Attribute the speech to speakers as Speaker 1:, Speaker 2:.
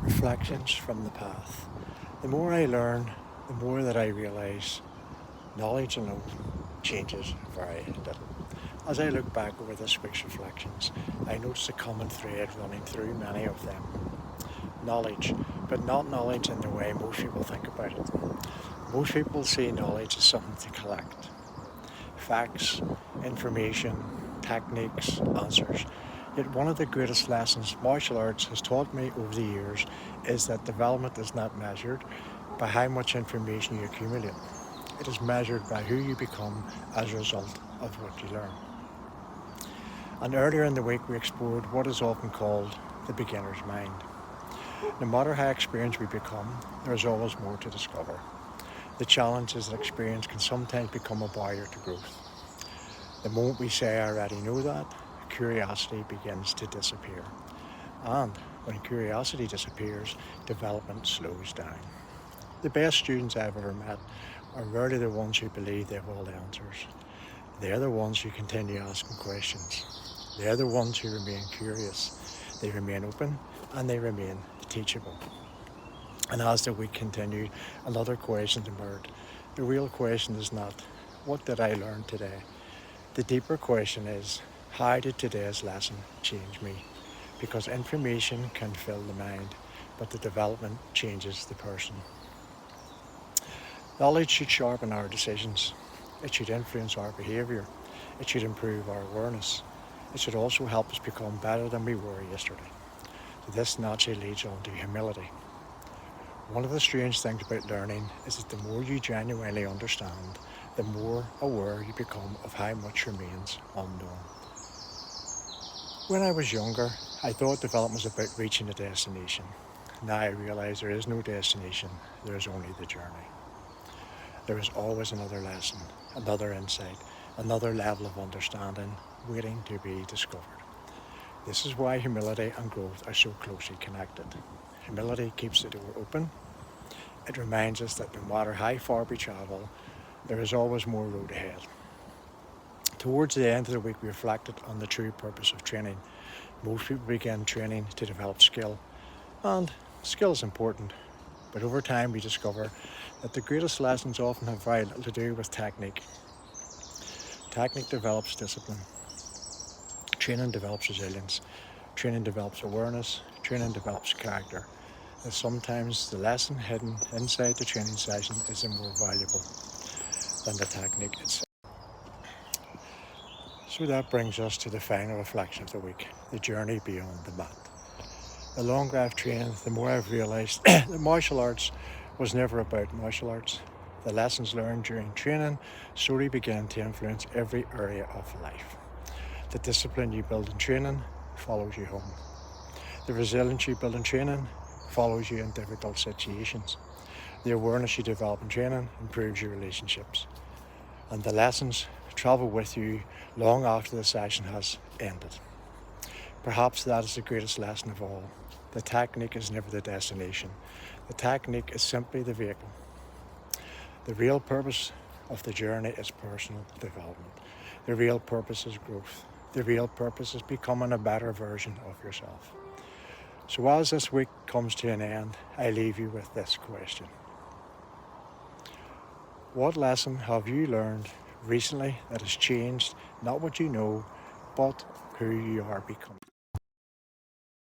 Speaker 1: Reflections from the path. The more I learn, the more that I realise knowledge alone changes very little. As I look back over this week's reflections, I notice a common thread running through many of them. Knowledge, but not knowledge in the way most people think about it. Most people see knowledge as something to collect. Facts, information, techniques, answers. Yet one of the greatest lessons martial arts has taught me over the years is that development is not measured by how much information you accumulate. It is measured by who you become as a result of what you learn. And earlier in the week we explored what is often called the beginner's mind. No matter how experienced we become, there is always more to discover. The challenge is that experience can sometimes become a barrier to growth. The moment we say I already know that, curiosity begins to disappear. And when curiosity disappears, development slows down. The best students I've ever met are rarely the ones who believe they have all the answers. They're the ones who continue asking questions. They're the ones who remain curious. They remain open and they remain teachable. And as the week continued, another question emerged. The real question is not, what did I learn today? The deeper question is, how did today's lesson change me? Because information can fill the mind, but the development changes the person. Knowledge should sharpen our decisions. It should influence our behaviour. It should improve our awareness. It should also help us become better than we were yesterday. So this naturally leads on to humility. One of the strange things about learning is that the more you genuinely understand, the more aware you become of how much remains unknown. When I was younger, I thought development was about reaching a destination. Now I realise there is no destination, there is only the journey. There is always another lesson, another insight, another level of understanding waiting to be discovered. This is why humility and growth are so closely connected. Humility keeps the door open. It reminds us that no matter how far we travel, there is always more road ahead. Towards the end of the week, we reflected on the true purpose of training. Most people begin training to develop skill, and skill is important. But over time, we discover that the greatest lessons often have very little to do with technique. Technique develops discipline. Training develops resilience. Training develops awareness. Training develops character. And sometimes the lesson hidden inside the training session is more valuable than the technique itself. So that brings us to the final reflection of the week, the journey beyond the mat. The longer I've trained, the more I've realised that martial arts was never about martial arts. The lessons learned during training slowly began to influence every area of life. The discipline you build in training follows you home. The resilience you build in training follows you in difficult situations. The awareness you develop in training improves your relationships. And the lessons travel with you long after the session has ended. Perhaps that is the greatest lesson of all. The technique is never the destination. The technique is simply the vehicle. The real purpose of the journey is personal development. The real purpose is growth. The real purpose is becoming a better version of yourself. So as this week comes to an end, I leave you with this question. What lesson have you learned recently that has changed not what you know, but who you are becoming?